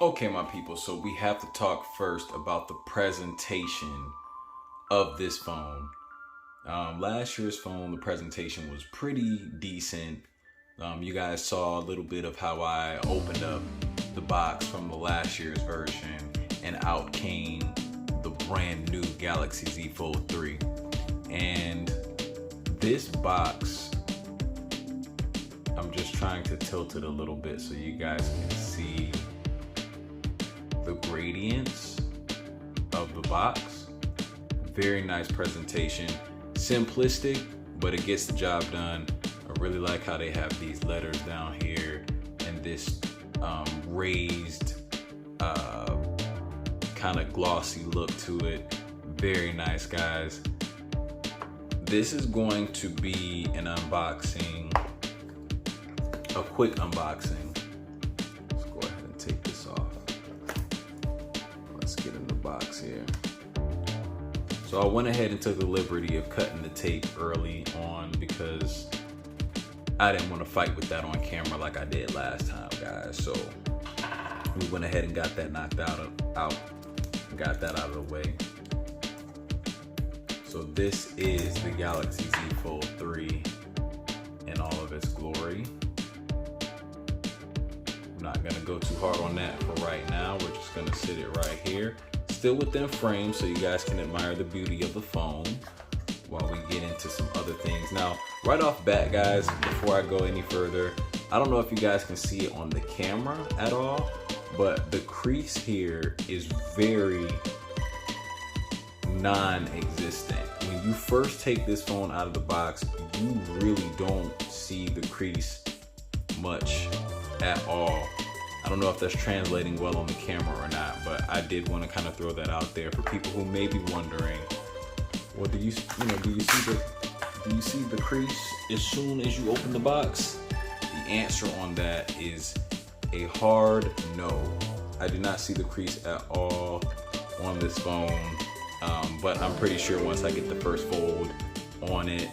Okay, my people, so we have to talk first about the presentation of this phone. Last year's phone, the presentation was pretty decent. You guys saw a little bit of how I opened up the box from the last year's version, and out came the brand new Galaxy Z Fold 3. And this box, I'm just trying to tilt it a little bit so you guys can see the gradients of the box. Very nice presentation, simplistic, but it gets the job done. I really like how they have these letters down here and this raised kind of glossy look to it. Very nice, guys. This is going to be an unboxing, a quick unboxing. Let's go ahead and take this off. Let's get in the box here. So I went ahead and took the liberty of cutting the tape early on because I didn't want to fight with that on camera like I did last time, guys. So we went ahead and got that knocked out, got that out of the way. So this is the Galaxy Z Fold 3 in all of its glory. I'm not gonna go too hard on that for right now. We're just gonna sit it right here. Still within frame so you guys can admire the beauty of the phone while we get into some other things. Now, right off bat, guys, before I go any further, I don't know if you guys can see it on the camera at all, but the crease here is very non-existent. When you first take this phone out of the box, you really don't see the crease much at all. I don't know if that's translating well on the camera or not, but I did want to kind of throw that out there for people who may be wondering, well, do you see the crease as soon as you open the box? The answer on that is a hard no. I do not see the crease at all on this phone, but I'm pretty sure once I get the first fold on it,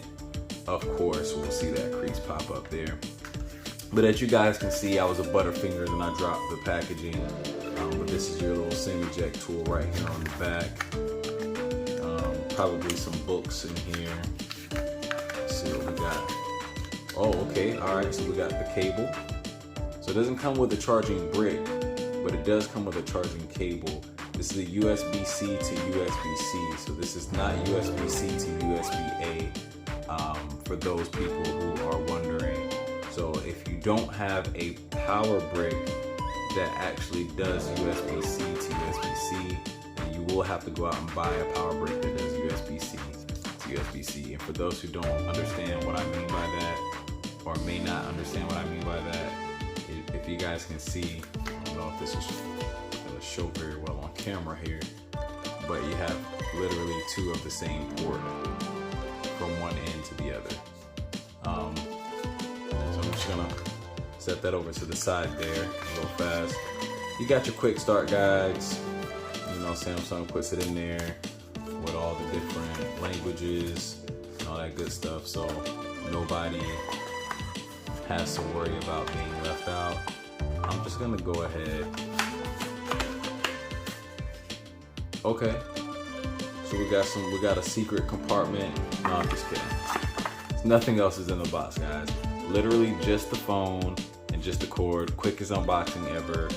of course, we'll see that crease pop up there. But as you guys can see, I was a butterfinger and I dropped the packaging. But this is your little SIM eject tool right here on the back. Probably some books in here. Let's see what we got. Oh, okay, all right, so we got the cable. So it doesn't come with a charging brick, but it does come with a charging cable. This is a USB-C to USB-C, so this is not USB-C to USB-A for those people who are wondering. So if you don't have a power brick that actually does USB-C to USB-C, then you will have to go out and buy a power brick that does USB-C to USB-C. And for those who don't understand what I mean by that, or may not understand what I mean by that, if you guys can see, I don't know if this is going to show very well on camera here, but you have literally two of the same port from one end to the other. So I'm just gonna set that over to the side there real fast. You got your quick start guides. You know, Samsung puts it in there with all the different languages and all that good stuff, so nobody has to worry about being left out. I'm just gonna go ahead. Okay, so we got a secret compartment. No, I'm just kidding. Nothing else is in the box, guys. Literally just the phone and just the cord. Quickest unboxing ever.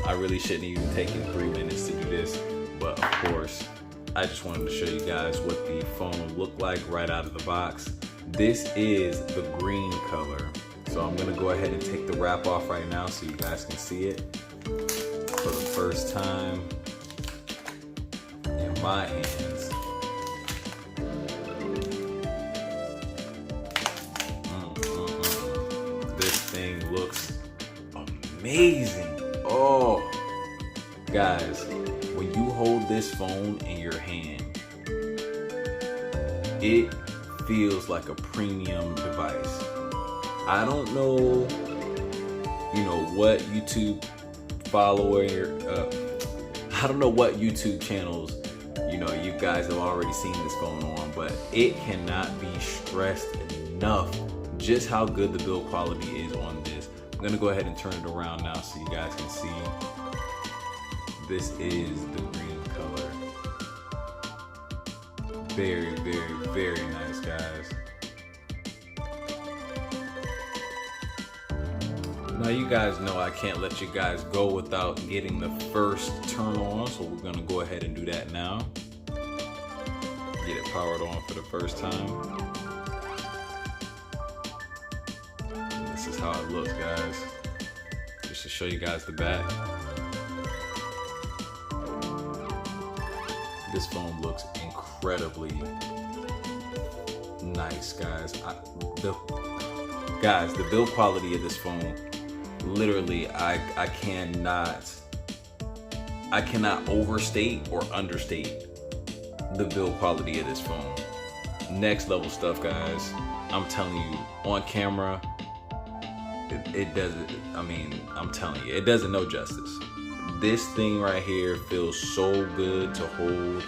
I really shouldn't even take 3 minutes to do this, but of course, I just wanted to show you guys what the phone looked like right out of the box. This is the green color. So I'm gonna go ahead and take the wrap off right now so you guys can see it for the first time in my hands. This thing looks amazing. Oh, guys, when you hold this phone in your hand, it feels like a premium device. I don't know, what YouTube I don't know what YouTube channels, you guys have already seen this phone on, but it cannot be stressed enough just how good the build quality is on this. I'm gonna go ahead and turn it around now so you guys can see. This is the green color. Very, very, very nice, guys. Now you guys know I can't let you guys go without getting the first turn on, so we're gonna go ahead and do that now. Get it powered on for the first time. And this is how it looks, guys. Just to show you guys the back. This phone looks incredibly nice, guys. The build quality of this phone, literally, I cannot overstate or understate the build quality of this phone. Next level stuff, guys. I'm telling you, on camera, it doesn't, I mean, I'm telling you, it doesn't know justice. This thing right here feels so good to hold.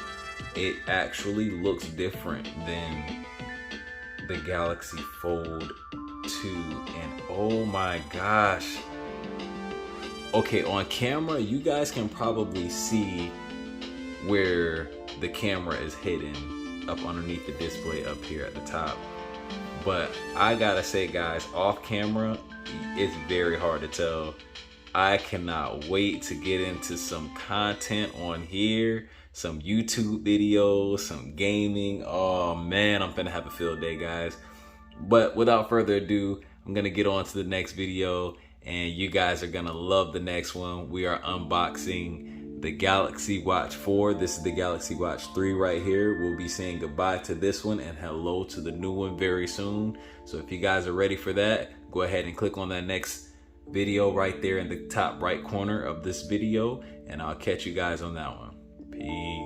It actually looks different than the Galaxy Fold 2, and oh my gosh. Okay, on camera, you guys can probably see where the camera is hidden up underneath the display up here at the top. But I gotta say, guys, off camera, it's very hard to tell. I cannot wait to get into some content on here, some YouTube videos, some gaming. Oh man, I'm gonna have a field day, guys. But without further ado, I'm gonna get on to the next video, and you guys are gonna love the next one. We are unboxing the Galaxy Watch 4. This is the Galaxy Watch 3 right here. We'll be saying goodbye to this one and hello to the new one very soon. So if you guys are ready for that, go ahead and click on that next video right there in the top right corner of this video, and I'll catch you guys on that one. Peace.